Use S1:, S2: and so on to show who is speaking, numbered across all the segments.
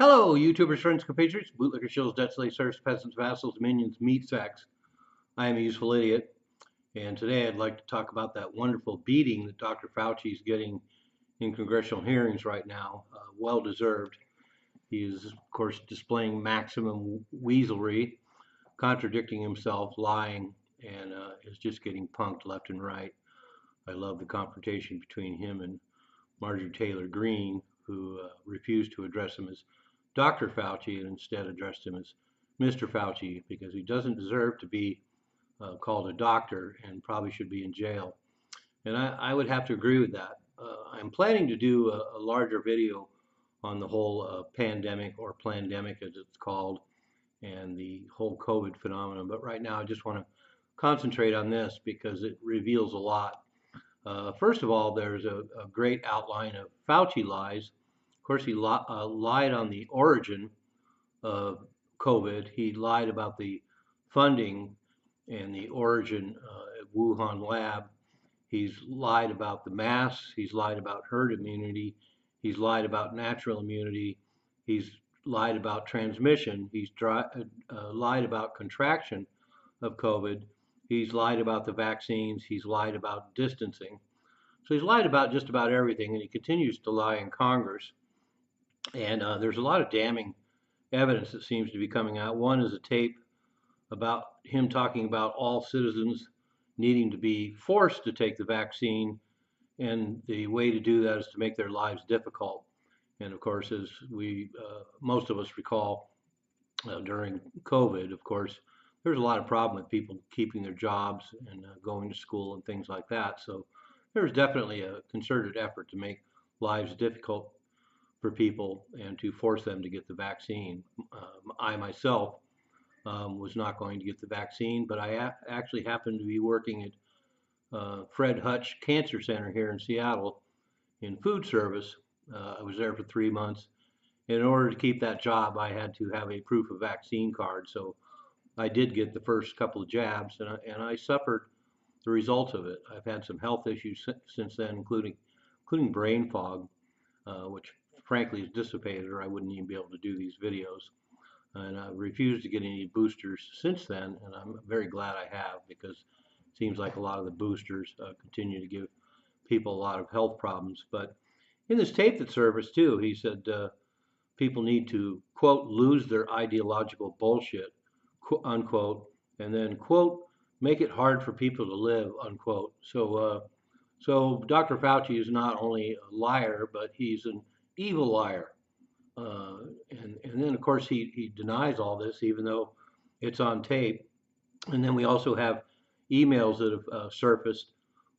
S1: Hello, YouTubers, friends, compatriots, bootlicker shills, debt slaves, serfs, peasants, vassals, minions, meat sacks. I am a useful idiot, and today I'd like to talk about that wonderful beating that Dr. Fauci is getting in congressional hearings right now. Well deserved. He is, of course, displaying maximum weaselry, contradicting himself, lying, and is just getting punked left and right. I love the confrontation between him and Marjorie Taylor Greene, who refused to address him as Dr. Fauci and instead addressed him as Mr. Fauci because he doesn't deserve to be called a doctor and probably should be in jail. And I would have to agree with that. I'm planning to do a larger video on the whole pandemic or plandemic as it's called and the whole COVID phenomenon. But right now I just want to concentrate on this because it reveals a lot. First of all, there's a great outline of Fauci lies. Of course, he lied on the origin of COVID. He lied about the funding and the origin at Wuhan lab. He's lied about the masks. He's lied about herd immunity. He's lied about natural immunity. He's lied about transmission. He's lied about contraction of COVID. He's lied about the vaccines. He's lied about distancing. So he's lied about just about everything, and he continues to lie in Congress. And there's a lot of damning evidence that seems to be coming out. One is a tape about him talking about all citizens needing to be forced to take the vaccine, and the way to do that is to make their lives difficult. And of course, as we most of us recall during COVID, of course, there's a lot of problem with people keeping their jobs and going to school and things like that. So there's definitely a concerted effort to make lives difficult for people and to force them to get the vaccine. I myself was not going to get the vaccine, but I actually happened to be working at Fred Hutch Cancer Center here in Seattle in food service. I was there for 3 months. In order to keep that job, I had to have a proof of vaccine card. So I did get the first couple of jabs, and I suffered the results of it. I've had some health issues since then, including brain fog, which frankly is dissipated, or I wouldn't even be able to do these videos. And I've refused to get any boosters since then, and I'm very glad I have because it seems like a lot of the boosters continue to give people a lot of health problems. But in this tape that surfaced too, he said people need to, quote, lose their ideological bullshit, unquote, and then, quote, make it hard for people to live, unquote. So Dr. Fauci is not only a liar, but he's an evil liar. And then, of course, he denies all this, even though it's on tape. And then we also have emails that have surfaced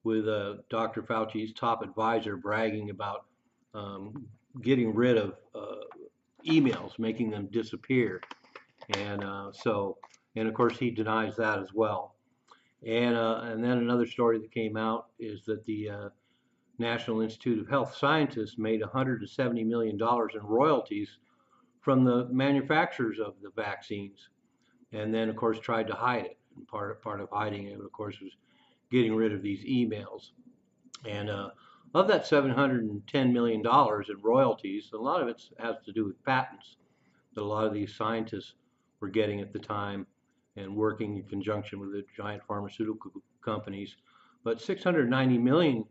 S1: with Dr. Fauci's top advisor bragging about getting rid of emails, making them disappear. And and of course, he denies that as well. And then another story that came out is that the National Institute of Health Scientists made $170 million in royalties from the manufacturers of the vaccines, and then of course tried to hide it. And part of hiding it, of course, was getting rid of these emails. And of that $710 million in royalties, a lot of it has to do with patents that a lot of these scientists were getting at the time and working in conjunction with the giant pharmaceutical companies. But $690 million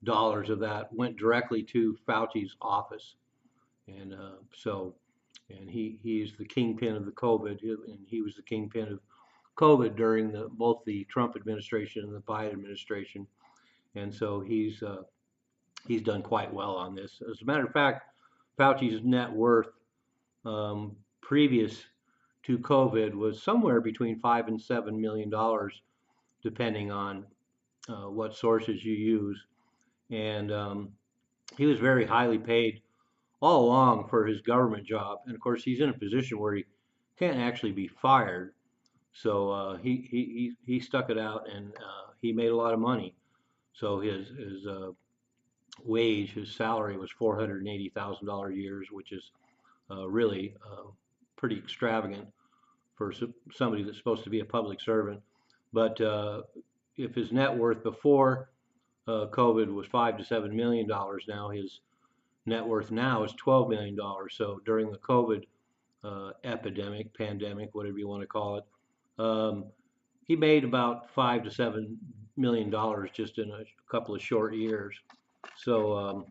S1: of that went directly to Fauci's office. And and he's the kingpin of the COVID, and he was the kingpin of COVID during both the Trump administration and the Biden administration. And so he's done quite well on this. As a matter of fact, Fauci's net worth previous to COVID was somewhere between $5 and $7 million, depending on what sources you use. And he was very highly paid all along for his government job. And of course, he's in a position where he can't actually be fired. So he stuck it out, and he made a lot of money. So his wage, his salary was $480,000 a year, which is really pretty extravagant for somebody that's supposed to be a public servant. But if his net worth before COVID was $5 to $7 million, now his net worth now is $12 million. So during the COVID pandemic, whatever you want to call it, um, he made about $5 to $7 million just in a couple of short years. So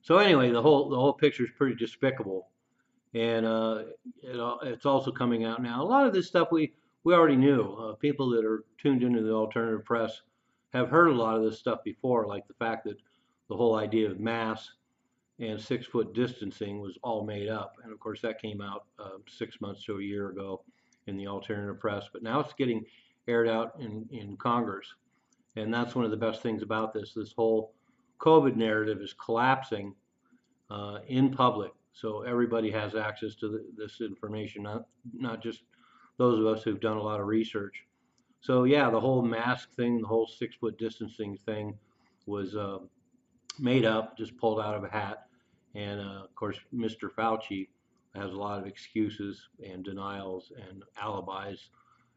S1: so anyway, the whole picture is pretty despicable, and it's also coming out now. A lot of this stuff we already knew. People that are tuned into the alternative press have heard a lot of this stuff before, like the fact that the whole idea of masks and 6 foot distancing was all made up. And of course, that came out 6 months to a year ago in the alternative press. But now it's getting aired out in Congress. And that's one of the best things about this. This whole COVID narrative is collapsing in public. So everybody has access to this information, not just those of us who've done a lot of research. So yeah, the whole mask thing, the whole 6 foot distancing thing was made up, just pulled out of a hat. And of course, Mr. Fauci has a lot of excuses and denials and alibis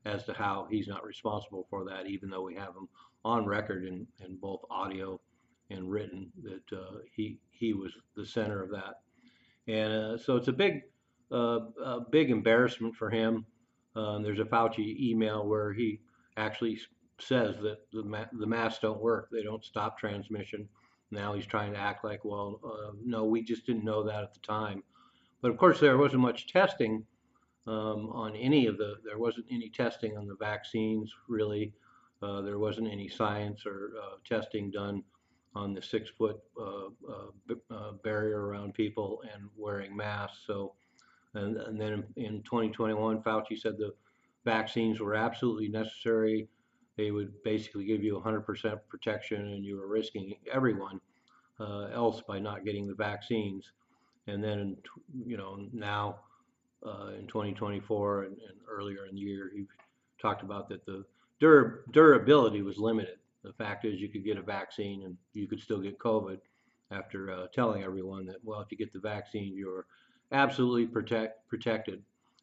S1: as to how he's not responsible for that, even though we have him on record in both audio and written that he was the center of that. And so it's a big embarrassment for him. There's a Fauci email where he actually says that the masks don't work. They don't stop transmission. Now he's trying to act like, well, no, we just didn't know that at the time. But of course, there wasn't much testing on there wasn't any testing on the vaccines, really. There wasn't any science or testing done on the 6 foot barrier around people and wearing masks. So, and then in 2021, Fauci said the vaccines were absolutely necessary. They would basically give you 100% protection, and you were risking everyone else by not getting the vaccines. And then, now in 2024 and earlier in the year, he talked about that the durability was limited. The fact is, you could get a vaccine and you could still get COVID after telling everyone that, well, if you get the vaccine, you're absolutely protected.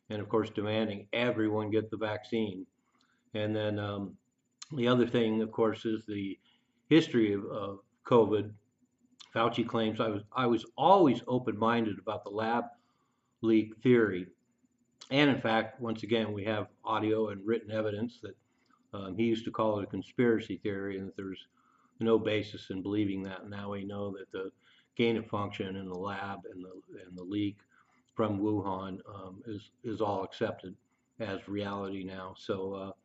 S1: And of course, demanding everyone get the vaccine. And then the other thing, of course, is the history of COVID. Fauci claims I was always open-minded about the lab leak theory. And in fact, once again, we have audio and written evidence that he used to call it a conspiracy theory, and that there's no basis in believing that. And now we know that the gain of function in the lab and the leak from Wuhan is all accepted as reality now. So,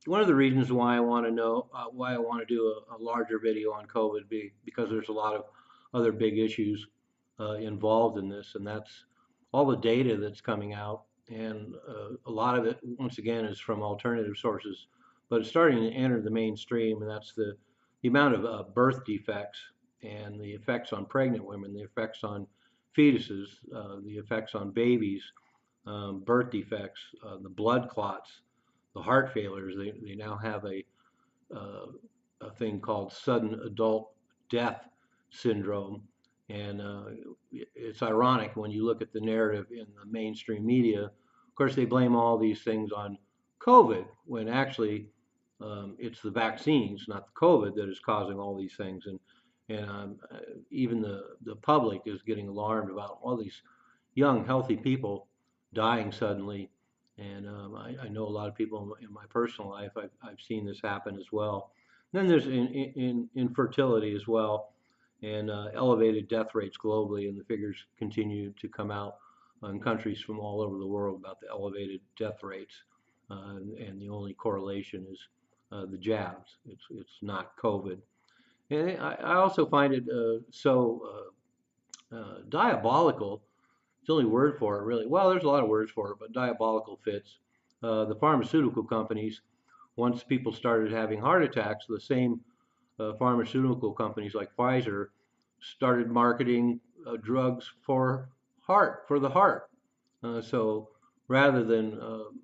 S1: one of the reasons why I want to do a larger video on COVID, because there's a lot of other big issues involved in this, and that's all the data that's coming out. And a lot of it, once again, is from alternative sources, but it's starting to enter the mainstream, and that's the amount of birth defects and the effects on pregnant women, the effects on fetuses, the effects on babies, birth defects, the blood clots, the heart failures. They now have a thing called sudden adult death syndrome. And it's ironic when you look at the narrative in the mainstream media. Of course, they blame all these things on COVID, when actually it's the vaccines, not the COVID, that is causing all these things. And even the public is getting alarmed about all these young, healthy people dying suddenly. And I know a lot of people in my personal life. I've seen this happen as well. And then there's infertility as well, and elevated death rates globally, and the figures continue to come out in countries from all over the world about the elevated death rates, and the only correlation is the jabs. It's not COVID. And I also find it so diabolical. It's the only word for it, really. Well, there's a lot of words for it, but diabolical fits. The pharmaceutical companies, once people started having heart attacks, the same pharmaceutical companies like Pfizer started marketing drugs for the heart. So rather than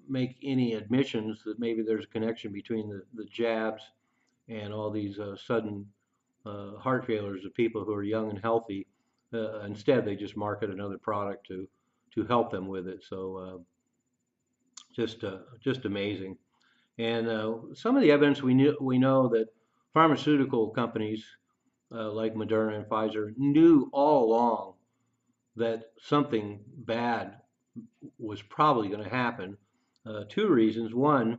S1: make any admissions that maybe there's a connection between the jabs and all these sudden heart failures of people who are young and healthy, instead they just market another product to help them with it. So just amazing. And some of the evidence we know that pharmaceutical companies like Moderna and Pfizer, knew all along that something bad was probably going to happen. Two reasons. One,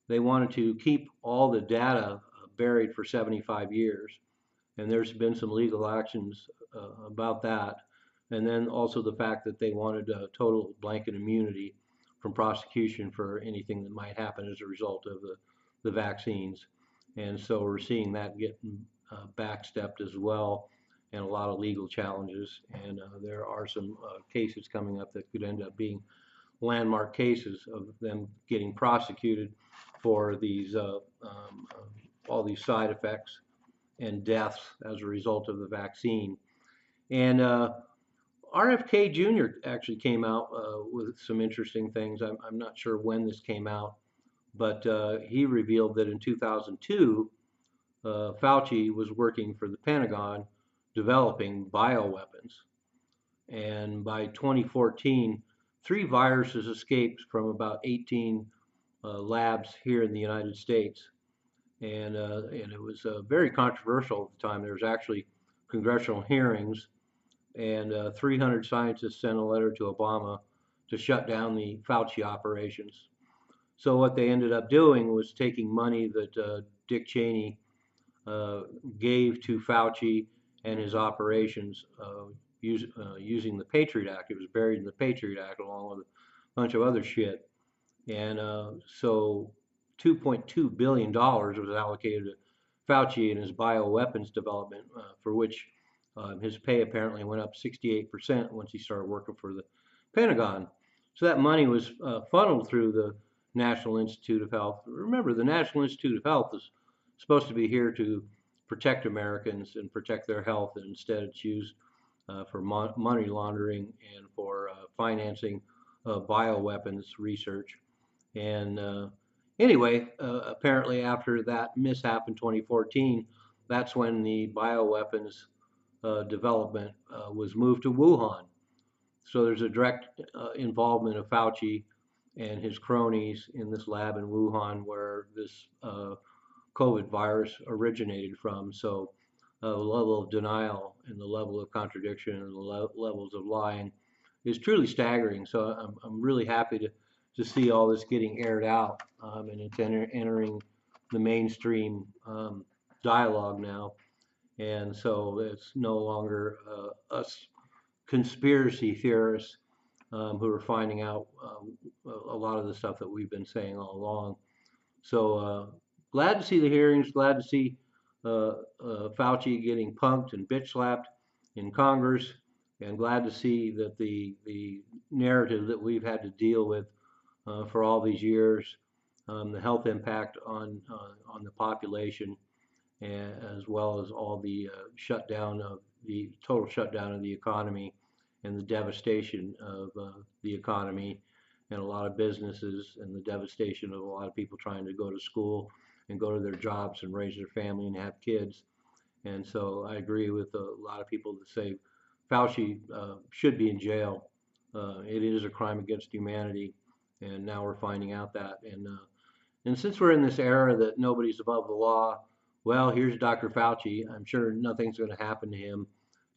S1: they wanted to keep all the data buried for 75 years, and there's been some legal actions about that. And then also the fact that they wanted total blanket immunity from prosecution for anything that might happen as a result of the vaccines. And so we're seeing that getting backstepped as well, and a lot of legal challenges. And there are some cases coming up that could end up being landmark cases of them getting prosecuted for these all these side effects and deaths as a result of the vaccine. And RFK Jr. actually came out with some interesting things. I'm not sure when this came out, but he revealed that in 2002, Fauci was working for the Pentagon developing bioweapons. And by 2014, 3 viruses escaped from about 18 labs here in the United States. And it was very controversial at the time. There was actually congressional hearings, and 300 scientists sent a letter to Obama to shut down the Fauci operations. So what they ended up doing was taking money that Dick Cheney gave to Fauci and his operations using the Patriot Act. It was buried in the Patriot Act along with a bunch of other shit. And so $2.2 billion was allocated to Fauci and his bioweapons development, for which his pay apparently went up 68% once he started working for the Pentagon. So that money was funneled through the National Institute of Health. Remember, the National Institute of Health is supposed to be here to protect Americans and protect their health, and instead it's used for money laundering and for financing bioweapons research. And anyway, apparently after that mishap in 2014, that's when the bioweapons development was moved to Wuhan. So there's a direct involvement of Fauci and his cronies in this lab in Wuhan where this COVID virus originated from. So the level of denial and the level of contradiction and the levels of lying is truly staggering. So I'm really happy to see all this getting aired out, and it's entering the mainstream dialogue now. And so it's no longer us conspiracy theorists who are finding out a lot of the stuff that we've been saying all along. So glad to see the hearings, glad to see Fauci getting punked and bitch slapped in Congress, and glad to see that the narrative that we've had to deal with for all these years, the health impact on the population, and as well as all the total shutdown of the economy and the devastation of the economy and a lot of businesses, and the devastation of a lot of people trying to go to school and go to their jobs and raise their family and have kids. And so I agree with a lot of people that say Fauci should be in jail. It is a crime against humanity, and now we're finding out that. And since we're in this era that nobody's above the law, well, here's Dr. Fauci. I'm sure nothing's going to happen to him,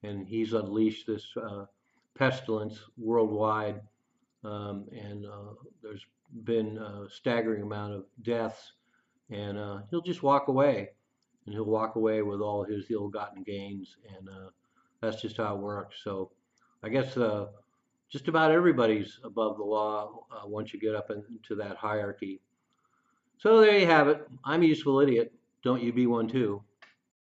S1: and he's unleashed this pestilence worldwide, and there's been a staggering amount of deaths, and he'll just walk away, and he'll walk away with all his ill-gotten gains, and that's just how it works. So I guess just about everybody's above the law once you get up into that hierarchy. So there you have it. I'm a useful idiot. Don't you be one too.